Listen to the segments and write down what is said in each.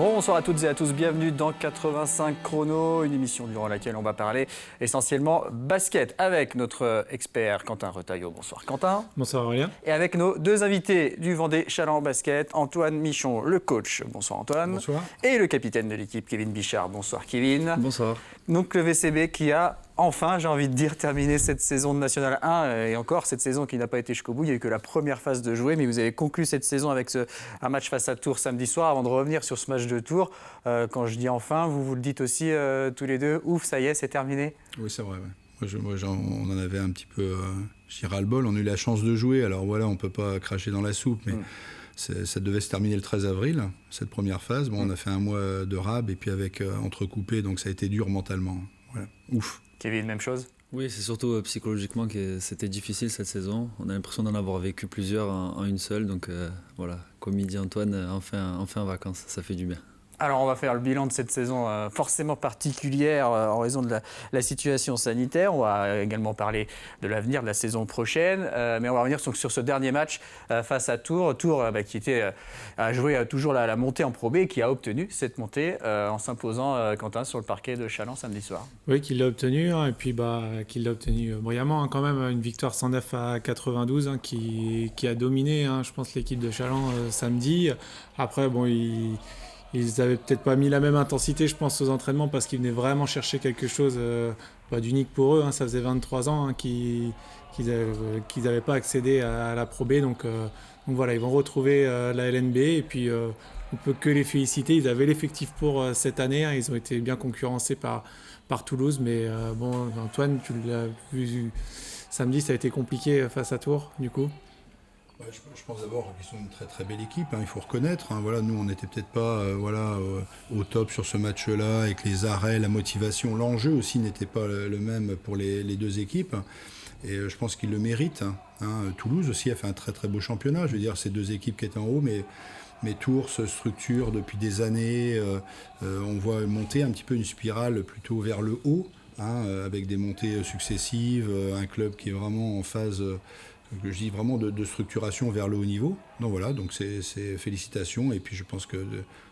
Bonsoir à toutes et à tous, bienvenue dans 85 Chrono, une émission durant laquelle on va parler essentiellement basket avec notre expert Quentin Retailleau. Bonsoir Quentin. Bonsoir Aurélien. Et avec nos deux invités du Vendée Chaland Basket, Antoine Michon, le coach. Bonsoir Antoine. Bonsoir. Et le capitaine de l'équipe, Kevin Bichard. Bonsoir Kevin. Bonsoir. Donc le VCB qui a enfin, j'ai envie de dire, terminé cette saison de National 1 et encore cette saison qui n'a pas été jusqu'au bout. Il n'y a eu que la première phase de jouer, mais vous avez conclu cette saison avec un match face à Tours samedi soir. Avant de revenir sur ce match de Tours, quand je dis enfin, vous le dites aussi tous les deux, ouf, ça y est, c'est terminé. Oui, c'est vrai. Ouais. On en avait un petit peu, ras-le-bol. On a eu la chance de jouer, alors voilà, on ne peut pas cracher dans la soupe, mais ça devait se terminer le 13 avril, cette première phase. Bon, on a fait un mois de rab et puis avec entrecoupé, donc ça a été dur mentalement. Voilà. Ouf. Kevin, même chose? Oui, c'est surtout psychologiquement que c'était difficile cette saison. On a l'impression d'en avoir vécu plusieurs en une seule. Donc voilà, comme il dit Antoine, enfin en vacances, ça fait du bien. Alors on va faire le bilan de cette saison forcément particulière en raison de la situation sanitaire. On va également parler de l'avenir de la saison prochaine. Mais on va revenir sur ce dernier match face à Tours. Tours qui a joué toujours la montée en Pro B et qui a obtenu cette montée en s'imposant Quentin sur le parquet de Challans samedi soir. Oui, qu'il l'a obtenu et puis qu'il l'a obtenu brillamment. Quand même, une victoire 109 à 92 qui a dominé, je pense, l'équipe de Challans samedi. Après, bon, ils n'avaient peut-être pas mis la même intensité, je pense, aux entraînements parce qu'ils venaient vraiment chercher quelque chose d'unique pour eux. Ça faisait 23 ans qu'ils n'avaient pas accédé à la Pro B. Donc voilà, ils vont retrouver la LNB et puis on peut que les féliciter. Ils avaient l'effectif pour cette année. Ils ont été bien concurrencés par Toulouse. Mais bon, Antoine, tu l'as vu samedi, ça a été compliqué face à Tours, du coup. Je pense d'abord qu'ils sont une très très belle équipe, il faut reconnaître. Voilà, nous on n'était peut-être pas au top sur ce match-là, avec les arrêts, la motivation. L'enjeu aussi n'était pas le même pour les deux équipes. Et je pense qu'ils le méritent. Toulouse aussi a fait un très très beau championnat. Je veux dire, ces deux équipes qui étaient en haut, mais Tours se structure depuis des années. On voit monter un petit peu une spirale plutôt vers le haut, avec des montées successives, un club qui est vraiment en phase... je dis vraiment de structuration vers le haut niveau. Donc voilà, donc c'est félicitations. Et puis je pense que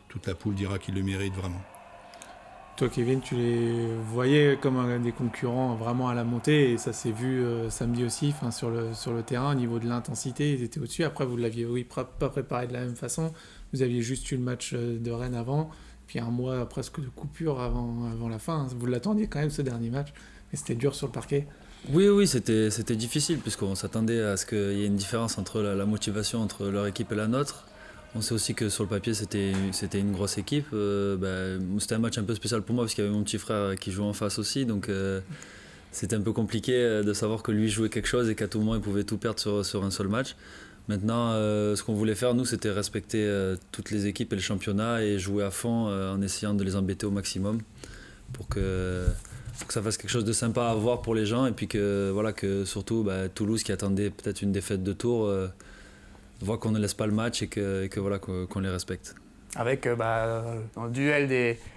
toute la poule dira qu'il le mérite vraiment. Toi, Kevin, tu les voyais comme des concurrents vraiment à la montée. Et ça s'est vu samedi aussi sur le terrain. Au niveau de l'intensité, ils étaient au-dessus. Après, vous ne l'aviez pas préparé de la même façon. Vous aviez juste eu le match de Rennes avant. Puis un mois presque de coupure avant la fin. Vous l'attendiez quand même, ce dernier match. Mais c'était dur sur le parquet. Oui, c'était difficile puisqu'on s'attendait à ce qu'il y ait une différence entre la motivation entre leur équipe et la nôtre. On sait aussi que sur le papier, c'était une grosse équipe. C'était un match un peu spécial pour moi parce qu'il y avait mon petit frère qui jouait en face aussi. Donc c'était un peu compliqué de savoir que lui jouait quelque chose et qu'à tout moment, il pouvait tout perdre sur un seul match. Maintenant, ce qu'on voulait faire, nous, c'était respecter toutes les équipes et le championnat et jouer à fond en essayant de les embêter au maximum pour que ça fasse quelque chose de sympa à voir pour les gens et puis que surtout Toulouse qui attendait peut-être une défaite de Tours voit qu'on ne laisse pas le match et qu'on les respecte. Avec un duel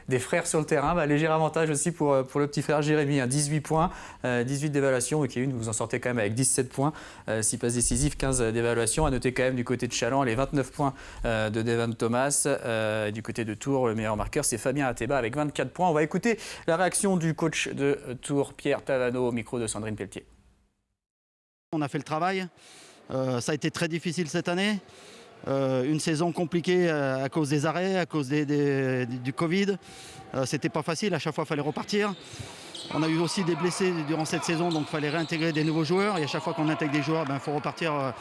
des frères sur le terrain, léger avantage aussi pour le petit frère Jérémy, 18 points, 18 d'évaluation, et Kevin, vous en sortez quand même avec 17 points, 6 passes décisives, 15 d'évaluation. À noter quand même du côté de Challans les 29 points de Devan Thomas. Du côté de Tours, le meilleur marqueur, c'est Fabien Ateba avec 24 points. On va écouter la réaction du coach de Tours, Pierre Tavano, au micro de Sandrine Pelletier. On a fait le travail. Ça a été très difficile cette année. Une saison compliquée à cause des arrêts, à cause du Covid. C'était pas facile, à chaque fois il fallait repartir. On a eu aussi des blessés durant cette saison, donc il fallait réintégrer des nouveaux joueurs. Et à chaque fois qu'on intègre des joueurs, il faut repartir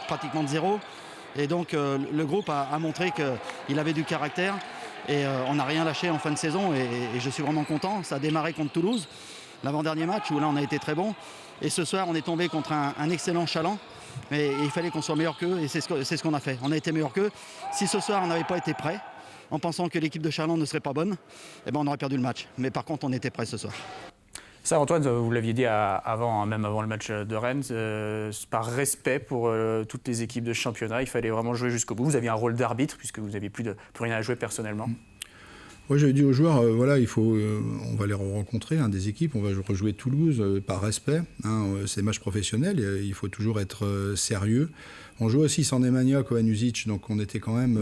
pratiquement de zéro. Et donc le groupe a montré qu'il avait du caractère. Et on n'a rien lâché en fin de saison et je suis vraiment content. Ça a démarré contre Toulouse, l'avant-dernier match où là on a été très bon. Et ce soir on est tombé contre un excellent Challans. Mais il fallait qu'on soit meilleur qu'eux et c'est ce qu'on a fait. On a été meilleur qu'eux. Si ce soir on n'avait pas été prêts, en pensant que l'équipe de Challans ne serait pas bonne, on aurait perdu le match. Mais par contre on était prêts ce soir. Ça, Antoine, vous l'aviez dit même avant le match de Rennes, par respect pour toutes les équipes de championnat, il fallait vraiment jouer jusqu'au bout. Vous aviez un rôle d'arbitre puisque vous n'aviez plus rien à jouer personnellement. Moi, j'avais dit aux joueurs, on va les rencontrer, des équipes, on va rejouer Toulouse par respect. C'est match professionnel, il faut toujours être sérieux. On jouait aussi sans Nemanja Kovanusic, donc on était quand même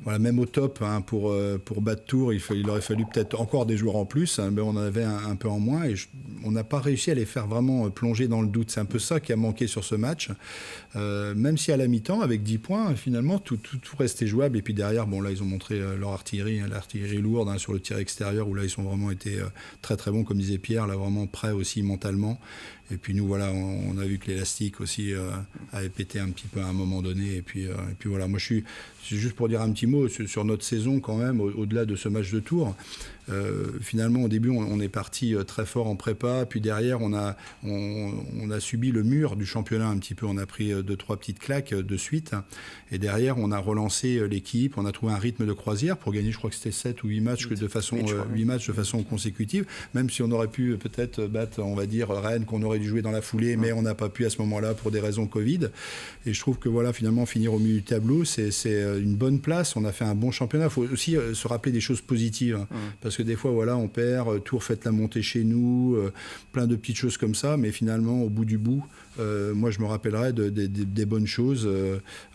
voilà, même au top, hein, pour battre Tours, il aurait fallu peut-être encore des joueurs en plus, hein, mais on en avait un peu en moins et on n'a pas réussi à les faire vraiment plonger dans le doute. C'est un peu ça qui a manqué sur ce match. Même si à la mi-temps, avec 10 points, finalement, tout restait jouable. Et puis derrière, bon, là, ils ont montré leur artillerie, hein, l'artillerie lourde, hein, sur le tir extérieur, où là, ils ont vraiment été très très bons, comme disait Pierre, là, vraiment prêts aussi mentalement. Et puis nous, voilà, on a vu que l'élastique aussi avait pété un petit peu à un moment donné. Et puis voilà, moi c'est juste pour dire un petit mot sur notre saison quand même, au-delà de ce match de Tours. Finalement, au début, on est parti très fort en prépa, puis derrière, on a subi le mur du championnat un petit peu. On a pris 2-3 petites claques de suite. Et derrière, on a relancé l'équipe, on a trouvé un rythme de croisière pour gagner, je crois que c'était 7 ou 8 matchs 8 matchs de façon consécutive, même si on aurait pu peut-être battre, on va dire, Rennes, qu'on aurait dû jouer dans la foulée, mais on n'a pas pu à ce moment-là pour des raisons Covid. Et je trouve que voilà, finalement, finir au milieu du tableau, c'est une bonne place. On a fait un bon championnat. Il faut aussi se rappeler des choses positives, parce que des fois, voilà, on perd, Tours fait la montée chez nous, plein de petites choses comme ça, mais finalement, au bout du bout, moi, je me rappellerai des bonnes choses,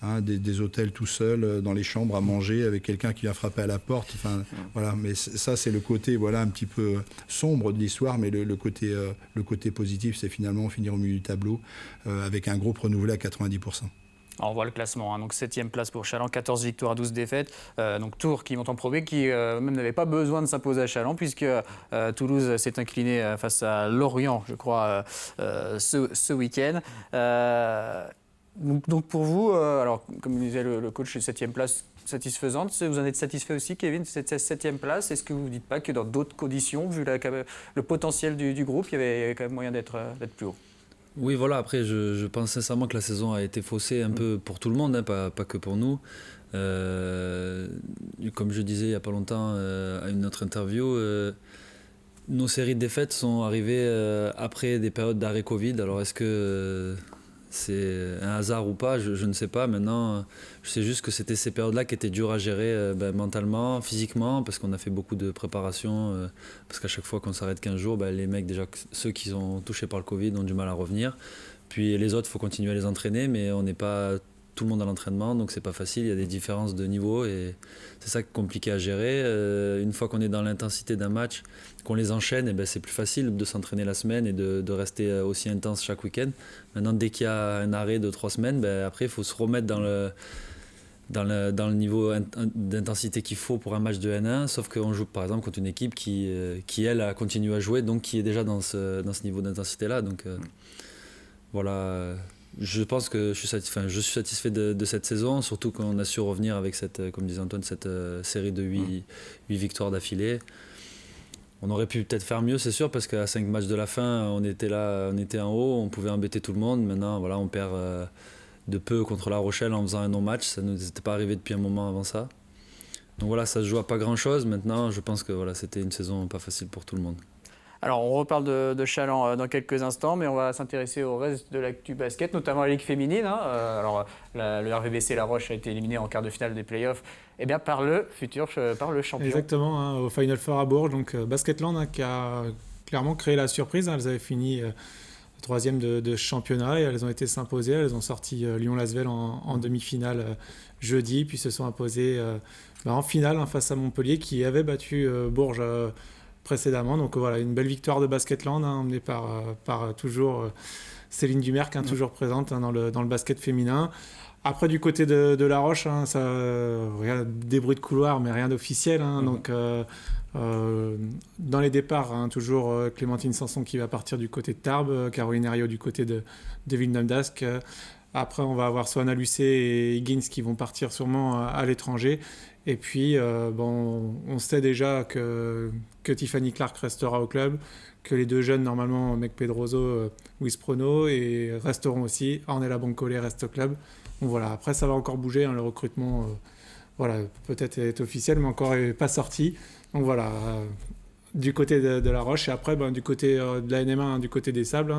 hein, des hôtels tout seuls, dans les chambres à manger, avec quelqu'un qui vient frapper à la porte. Enfin, voilà, mais ça, c'est le côté, voilà, un petit peu sombre de l'histoire, mais le côté positif, c'est finalement finir au milieu du tableau avec un groupe renouvelé à 90%. Alors on voit le classement, hein. Donc 7e place pour Chaland, 14 victoires, 12 défaites. Donc Tours qui monte en Pro B, qui même n'avait pas besoin de s'imposer à Chaland, puisque Toulouse s'est incliné face à Lorient, je crois, ce week-end. Donc pour vous, alors comme disait le coach, 7e place satisfaisante. Vous en êtes satisfait aussi, Kevin, de cette 7e place? Est-ce que vous ne dites pas que dans d'autres conditions, vu le potentiel du groupe, il y avait quand même moyen d'être plus haut? Oui, voilà, après, je pense sincèrement que la saison a été faussée un peu pour tout le monde, hein, pas que pour nous. Comme je disais il n'y a pas longtemps à une autre interview, nos séries de défaites sont arrivées après des périodes d'arrêt Covid. Alors, est-ce que c'est un hasard ou pas, je ne sais pas. Maintenant, je sais juste que c'était ces périodes-là qui étaient dures à gérer mentalement, physiquement, parce qu'on a fait beaucoup de préparation. Parce qu'à chaque fois qu'on s'arrête 15 jours, les mecs, déjà, ceux qui sont touchés par le Covid ont du mal à revenir. Puis les autres, il faut continuer à les entraîner, mais on n'est pas tout le monde à l'entraînement, donc c'est pas facile. Il y a des différences de niveau et c'est ça qui est compliqué à gérer. Une fois qu'on est dans l'intensité d'un match, qu'on les enchaîne, c'est plus facile de s'entraîner la semaine et de rester aussi intense chaque week-end. Maintenant, dès qu'il y a un arrêt de 3 semaines, après il faut se remettre dans le niveau d'intensité qu'il faut pour un match de N1, sauf qu'on joue par exemple contre une équipe qui elle a continué à jouer, donc qui est déjà dans ce niveau d'intensité là. Donc voilà. Je pense que je suis satisfait de cette saison, surtout qu'on a su revenir avec comme disait Antoine, cette série de 8 victoires d'affilée. On aurait pu peut-être faire mieux, c'est sûr, parce qu'à 5 matchs de la fin, on était là, on était en haut, on pouvait embêter tout le monde. Maintenant, voilà, on perd de peu contre La Rochelle en faisant un non-match. Ça ne nous était pas arrivé depuis un moment avant ça. Donc voilà, ça se joue à pas grand-chose. Maintenant, je pense que voilà, c'était une saison pas facile pour tout le monde. Alors, on reparle de Chaland dans quelques instants, mais on va s'intéresser au reste de l'actu basket, notamment la Ligue féminine. Alors, le RVBC La Roche a été éliminé en quart de finale des playoffs par le champion. Exactement, hein, au Final Four à Bourges. Donc, Basketland qui a clairement créé la surprise. Elles avaient fini 3e de championnat et elles ont été s'imposer. Elles ont sorti Lyon-Lasvel en demi-finale jeudi, puis se sont imposées en finale face à Montpellier qui avait battu Bourges précédemment. Donc voilà, une belle victoire de Basketland, emmenée par toujours Céline Dumerc, toujours présente dans le basket féminin. Après, du côté de La Roche, des bruits de couloir, mais rien d'officiel. Donc, dans les départs, toujours Clémentine Sanson qui va partir du côté de Tarbes, Caroline Herriot du côté de Villeneuve d'Ascq. Après, on va avoir Soana Lucet et Higgins qui vont partir sûrement à l'étranger. Et puis, on sait déjà que Tiffany Clark restera au club, que les deux jeunes, normalement, Meg Pedroso, Wiss Prono, et resteront aussi. Ornella Bancole reste au club. Donc voilà, après, ça va encore bouger. Le recrutement, peut-être est officiel, mais encore n'est pas sorti. Donc voilà, du côté de La Roche. Et après, du côté de la NM1, du côté des Sables,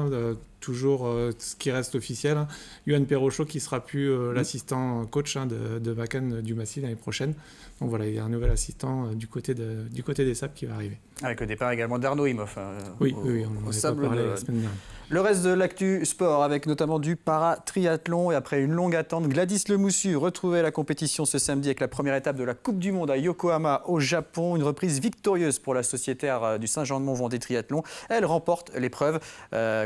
toujours ce qui reste officiel, hein, Yoann Perrochot qui sera plus l'assistant coach de Bakan Dumassi l'année prochaine. Donc voilà, il y a un nouvel assistant du côté des Sables qui va arriver. Avec le départ également d'Arnaud Imhoff. Oui, on en a pas parlé la semaine dernière. Le reste de l'actu sport avec notamment du para-triathlon et après une longue attente, Gladys Lemoussu retrouvait la compétition ce samedi avec la première étape de la Coupe du Monde à Yokohama au Japon. Une reprise victorieuse pour la sociétaire du Saint-Jean-de-Mont-Vendée Triathlon. Elle remporte l'épreuve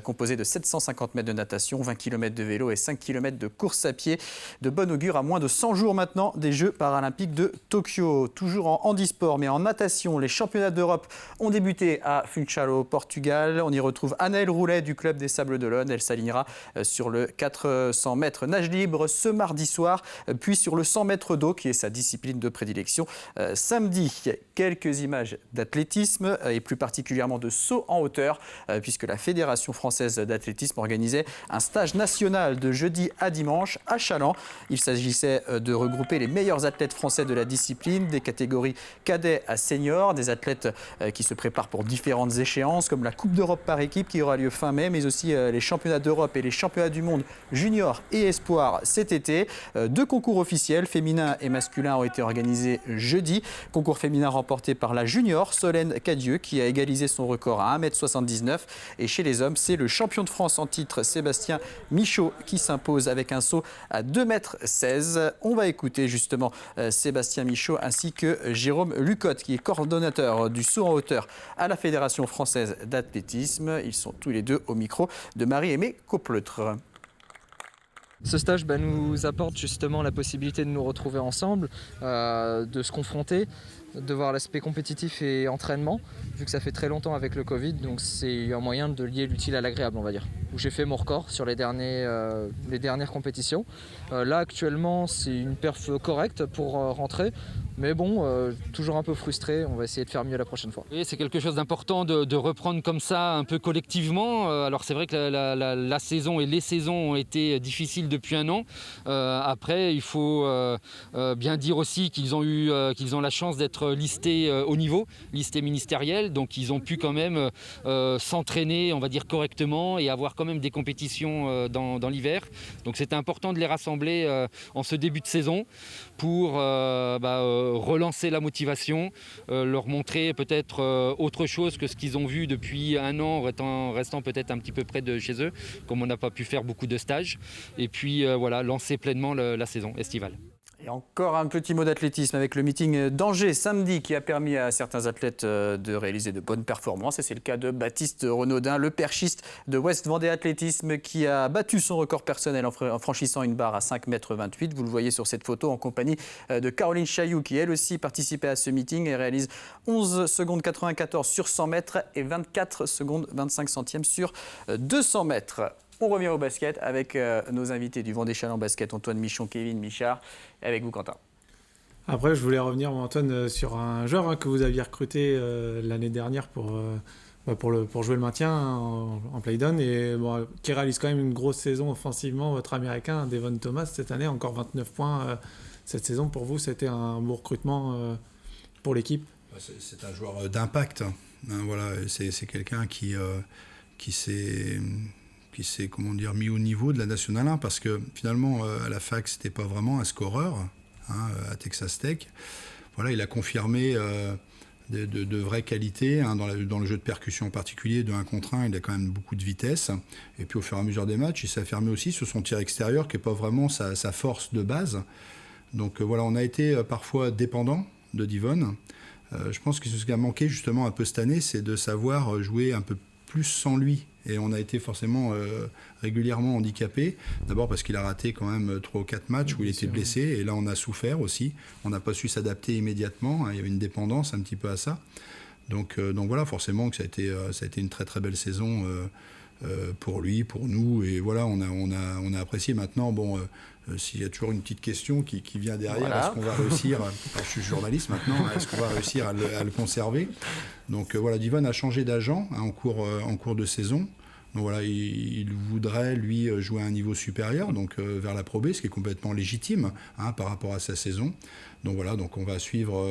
composée de 750 mètres de natation, 20 km de vélo et 5 km de course à pied. De bon augure à moins de 100 jours maintenant des Jeux paralympiques de Tokyo. Toujours en handisport mais en natation, les championnats d'Europe ont débuté à Funchal au Portugal. On y retrouve Anaëlle Roulet du club des Sables d'Olonne. Elle s'alignera sur le 400 mètres nage libre ce mardi soir, puis sur le 100 mètres d'eau qui est sa discipline de prédilection samedi. Quelques images d'athlétisme et plus particulièrement de saut en hauteur puisque la Fédération française d'athlétisme organisait un stage national de jeudi à dimanche à Challans. Il s'agissait de regrouper les meilleurs athlètes français de la discipline, des catégories cadets à seniors, des athlètes qui se préparent pour différentes échéances comme la Coupe d'Europe par équipe qui aura lieu fin mai, mais aussi les championnats d'Europe et les championnats du monde junior et espoir cet été. 2 concours officiels, féminins et masculins, ont été organisés jeudi. Concours féminin remporté par la junior Solène Cadieux qui a égalisé son record à 1m79. Et chez les hommes, c'est le champion de France en titre Sébastien Michaud qui s'impose avec un saut à 2m16. On va écouter justement Sébastien Michaud ainsi que Jérôme Lucotte qui est coordonnateur du saut en hauteur à la Fédération française d'athlétisme. Ils sont tous les deux au micro de Marie-Aimée Copleutre. Ce stage nous apporte justement la possibilité de nous retrouver ensemble, de se confronter, de voir l'aspect compétitif et entraînement, vu que ça fait très longtemps avec le Covid, donc c'est un moyen de lier l'utile à l'agréable, on va dire. Où j'ai fait mon record sur les dernières compétitions. Là actuellement c'est une perf correcte pour rentrer, mais bon, toujours un peu frustré, on va essayer de faire mieux la prochaine fois. Oui, c'est quelque chose d'important de reprendre comme ça un peu collectivement. Alors c'est vrai que la saison et les saisons ont été difficiles depuis un an. Après il faut bien dire aussi qu'ils ont la chance d'être listés au niveau, listés ministériels, donc ils ont pu quand même s'entraîner, on va dire correctement, et avoir quand même des compétitions dans l'hiver. Donc c'était important de les rassembler en ce début de saison pour relancer la motivation, leur montrer peut-être autre chose que ce qu'ils ont vu depuis un an, restant peut-être un petit peu près de chez eux, comme on n'a pas pu faire beaucoup de stages, et puis lancer pleinement la saison estivale. Et encore un petit mot d'athlétisme avec le meeting d'Angers samedi qui a permis à certains athlètes de réaliser de bonnes performances. Et c'est le cas de Baptiste Renaudin, le perchiste de West Vendée Athlétisme qui a battu son record personnel en franchissant une barre à 5,28 m. Vous le voyez sur cette photo en compagnie de Caroline Chailloux qui elle aussi participait à ce meeting et réalise 11 secondes 94 sur 100 mètres et 24 secondes 25 centièmes sur 200 mètres. On revient au basket avec nos invités du Vendée Challant Basket, Antoine Michon, Kevin Michard, et avec vous Quentin. Après, je voulais revenir, Antoine, sur un joueur que vous aviez recruté l'année dernière pour jouer le maintien en play-down et qui réalise quand même une grosse saison offensivement, votre Américain, Devon Thomas, cette année, encore 29 points cette saison. Pour vous, c'était un bon recrutement pour l'équipe? C'est un joueur d'impact. C'est quelqu'un qui s'est mis au niveau de la Nationale 1 parce que finalement à la fac c'était pas vraiment un scoreur à Texas Tech. Il a confirmé de vraies qualités dans le jeu de percussion en particulier, de 1 contre 1, il a quand même beaucoup de vitesse et puis au fur et à mesure des matchs il s'est affirmé aussi sur son tir extérieur qui n'est pas vraiment sa force de base. Donc on a été parfois dépendant de Devon. Je pense que ce qui a manqué justement un peu cette année, c'est de savoir jouer un peu plus sans lui. Et on a été forcément régulièrement handicapé. D'abord parce qu'il a raté quand même 3 ou 4 matchs où il était blessé. Et là, on a souffert aussi. On n'a pas su s'adapter immédiatement. Il y avait une dépendance un petit peu à ça. Donc voilà, forcément que ça a été une très très belle saison pour lui, pour nous. Et voilà, on a apprécié. Maintenant, s'il y a toujours une petite question qui vient derrière, est-ce qu'on va réussir, je suis journaliste maintenant, est-ce qu'on va réussir à le conserver? Donc Devon a changé d'agent en cours de saison. Donc il voudrait lui jouer à un niveau supérieur, donc vers la Pro B, ce qui est complètement légitime par rapport à sa saison. Donc on va suivre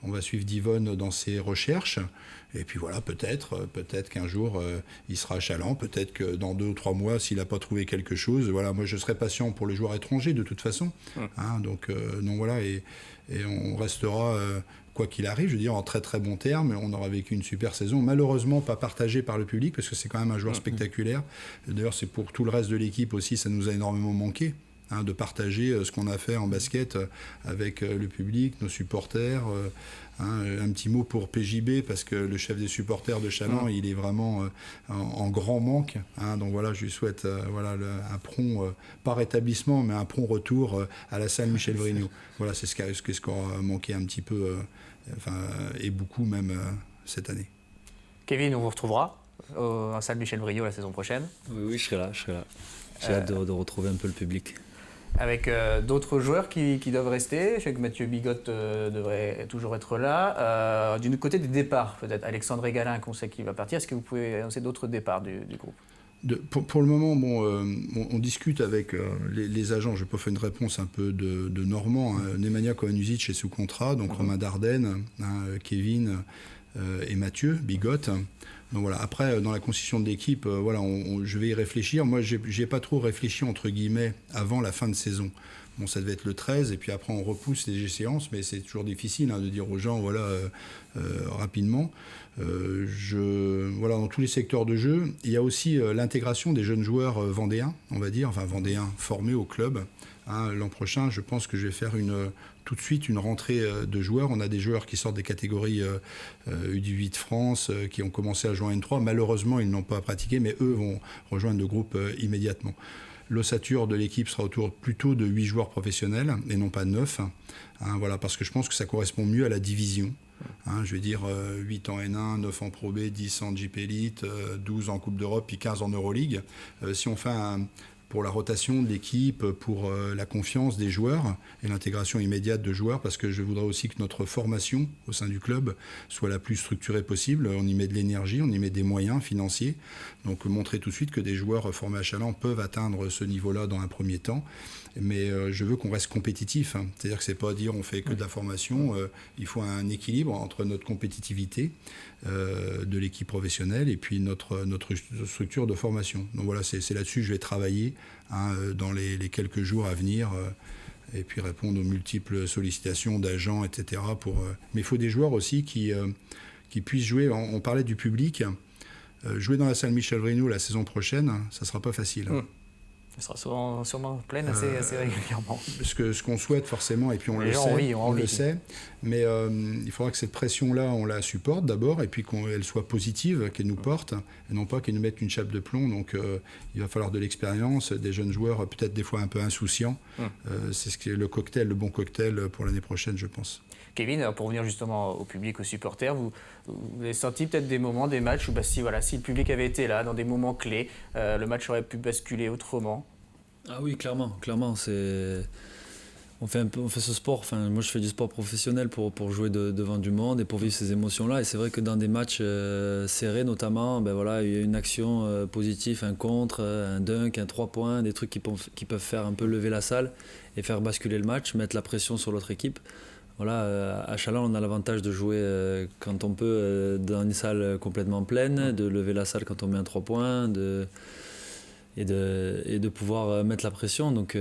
on va suivre Divonne dans ses recherches. Et puis voilà, peut-être qu'un jour, il sera à Chaland. Peut-être que dans 2 ou 3 mois, s'il n'a pas trouvé quelque chose, voilà, moi je serai patient pour le joueur étranger de toute façon. Donc voilà, et on restera... quoi qu'il arrive, je veux dire, en très très bon terme, on aura vécu une super saison, malheureusement pas partagée par le public, parce que c'est quand même un joueur spectaculaire. D'ailleurs, c'est pour tout le reste de l'équipe aussi, ça nous a énormément manqué, de partager ce qu'on a fait en basket avec le public, nos supporters. Un petit mot pour PJB, parce que le chef des supporters de Chaland, il est vraiment en grand manque. Donc voilà, je lui souhaite un prompt, pas rétablissement, mais un prompt retour à la salle Michel Vrignot. Voilà, c'est ce qu'aura manqué un petit peu, et beaucoup même cette année. Kevin, on vous retrouvera en salle Michel Vrignot la saison prochaine. Oui, je serai là. J'ai hâte de retrouver un peu le public. Avec d'autres joueurs qui doivent rester. Je sais que Mathieu Bigotte devrait toujours être là. Du côté des départs, peut-être Alexandre Galin, qu'on sait qu'il va partir. Est-ce que vous pouvez annoncer d'autres départs du groupe ? Pour le moment, on discute avec les agents. Je n'ai pas fait une réponse un peu de Normand. Nemanja Kovanusic est sous contrat, donc Romain Dardenne, Kevin et Mathieu Bigotte. Donc voilà. Après, dans la constitution de l'équipe, je vais y réfléchir. Moi, je n'y ai pas trop réfléchi, entre guillemets, avant la fin de saison. Bon, ça devait être le 13, et puis après, on repousse les échéances, mais c'est toujours difficile de dire aux gens, rapidement. Dans tous les secteurs de jeu, il y a aussi l'intégration des jeunes joueurs vendéens, on va dire, vendéens formés au club. L'an prochain, je pense que je vais faire tout de suite une rentrée de joueurs. On a des joueurs qui sortent des catégories U18 France, qui ont commencé à jouer en N3. Malheureusement, ils n'ont pas pratiqué, mais eux vont rejoindre le groupe immédiatement. L'ossature de l'équipe sera autour plutôt de 8 joueurs professionnels et non pas 9. Parce que je pense que ça correspond mieux à la division. Je vais dire 8 en N1, 9 en Pro B, 10 en JP Elite, 12 en Coupe d'Europe, puis 15 en Euroleague. Si on fait pour la rotation de l'équipe, pour la confiance des joueurs et l'intégration immédiate de joueurs, parce que je voudrais aussi que notre formation au sein du club soit la plus structurée possible. On y met de l'énergie, on y met des moyens financiers. Donc montrer tout de suite que des joueurs formés à Chaland peuvent atteindre ce niveau-là dans un premier temps. Mais je veux qu'on reste compétitif. C'est-à-dire que c'est pas dire on fait que de la formation. Il faut un équilibre entre notre compétitivité de l'équipe professionnelle et puis notre structure de formation. Donc voilà, c'est là-dessus que je vais travailler dans les quelques jours à venir et puis répondre aux multiples sollicitations d'agents, etc. Mais il faut des joueurs aussi qui puissent jouer. On parlait du public. Jouer dans la salle Michel Vrignot la saison prochaine, ça ne sera pas facile. Elle sera sûrement pleine assez régulièrement. Ce qu'on souhaite forcément, et puis on le sait, mais il faudra que cette pression-là, on la supporte d'abord, et puis qu'elle soit positive, qu'elle nous porte, et non pas qu'elle nous mette une chape de plomb. Donc il va falloir de l'expérience, des jeunes joueurs peut-être des fois un peu insouciants. C'est ce qui est le bon cocktail pour l'année prochaine, je pense. Kevin, pour revenir justement au public, aux supporters, vous avez senti peut-être des moments, des matchs où si le public avait été là, dans des moments clés, le match aurait pu basculer autrement? Ah oui, clairement. On fait ce sport, moi je fais du sport professionnel pour jouer devant du monde et pour vivre ces émotions-là. Et c'est vrai que dans des matchs serrés notamment, il y a une action positive, un contre, un dunk, un 3 points, des trucs qui peuvent faire un peu lever la salle et faire basculer le match, mettre la pression sur l'autre équipe. À Chaland, on a l'avantage de jouer quand on peut dans une salle complètement pleine, de lever la salle quand on met un 3 points, et de pouvoir mettre la pression. Donc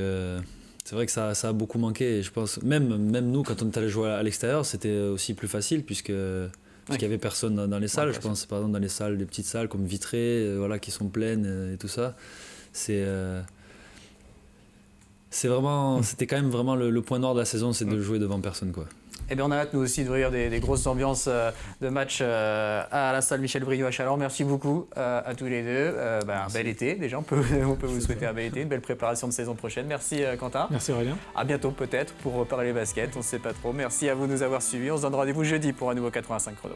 c'est vrai que ça a beaucoup manqué. Et je pense, même nous, quand on est allé jouer à l'extérieur, c'était aussi plus facile puisqu'il n'y avait personne dans les salles. Je pense par exemple dans les salles, des petites salles comme Vitré, qui sont pleines et tout ça. C'était quand même vraiment le point noir de la saison, c'est de jouer devant personne, quoi. Eh bien, on a hâte, nous aussi, de vivre des grosses ambiances de match à la salle Michel Vrignot à Chaland. Merci beaucoup à tous les deux. Un bel été, déjà, on peut vous souhaiter un bel été, une belle préparation de saison prochaine. Merci Quentin. Merci Aurélien. À bientôt peut-être pour parler basket, on ne sait pas trop. Merci à vous de nous avoir suivis. On se donne rendez-vous jeudi pour un nouveau 85 chrono.